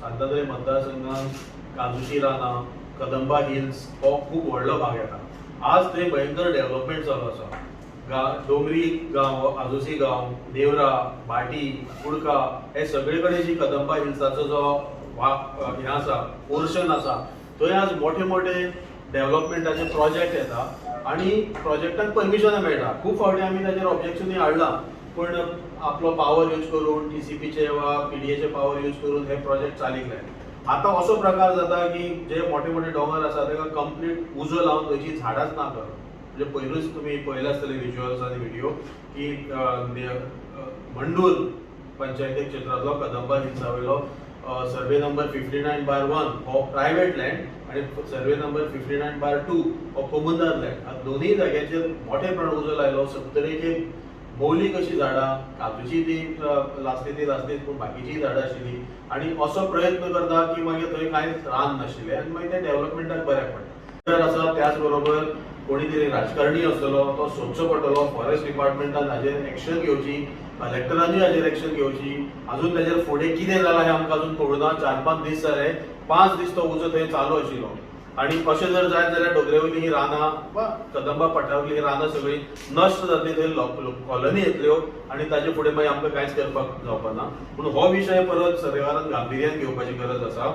सांताद्री मतदारसंघात काजूची रानां, कदंबा हिल्स हो खूप व्हडलो भाग येता. आज थंय भयंकर डेव्हलपमेंट चालू आसा. डोंगरी गांव, आजोसी गांव, नेवरा, भाटी, कुडका हे सगळे कडेन जी कदंबा हिल्साचो जो हे आसा, पोर्शन आसा, थंय आज मोठे मोठे डेव्हलपमेंटाचे प्रोजेक्ट येता आणि प्रोजेक्टाक परमिशनां मेळटा. खूब फावटी आमी ताचेर ऑब्जेक्शनूय हाडलां, पण आपलो पावर यूज करून TCPचे वा PDAचे पावर यूज करून हे प्रोजेक्ट चालिकले. आता असो प्रकार जाता की जे मोठे मोठे डोंगर आसा ताका कंप्लीट उजो लावन थंयची झाडांच ना करप. म्हणजे पयरूच तुमी पळयले आसतले विज्युअल्स आनी व्हिडिओ की मंडूर पंचायती क्षेत्रांतलो कदंबा हिल्सा वयलो सर्वे नंबर 59/1 हो प्रायवेट लँड आणि सर्वे नंबर 59/2 हो कमुनल लँड. दोन्ही जाग्याचेर मोठे प्रमाणात उजो लायलो. 70 मौलिक अशी झाडां, काजूची ती लासली पूण बाकीचीय झाडां आशिल्ली आणि असो प्रयत्न करता की मागीर थंय कांयच रान नाशिल्लें आणि मागीर ते डेव्हलपमेंटाक बऱ्याक पडटा. आसा त्याच बरोबर कोणी तरी राजकारणी आसतलो, तो सोदचो पडटलो. फॉरेस्ट डिपार्टमेंटान हाजेर एक्शन घेवची, कलेक्टरांनी हाजेर एक्शन घेवची. अजून ताजेर फुडें कितें जालां हें आमकां अजून कळुना. 4-5 दीस जाले, 5 दीस तो उजो थंय चालू आशिल्लो आणि अशें जर जायत जाल्यार डोंगरेवयली ही रानां वा कदंबा पठारावयली ही रानां सगळीं नश्ट जातली, थंय कॉलनी येतल्यो आणि ताचे फुडें मागीर आमकां कांयच करपाक जावपाना. पूण हो विशय परत सरकारान गांभिर्यान घेवपाची गरज आसा.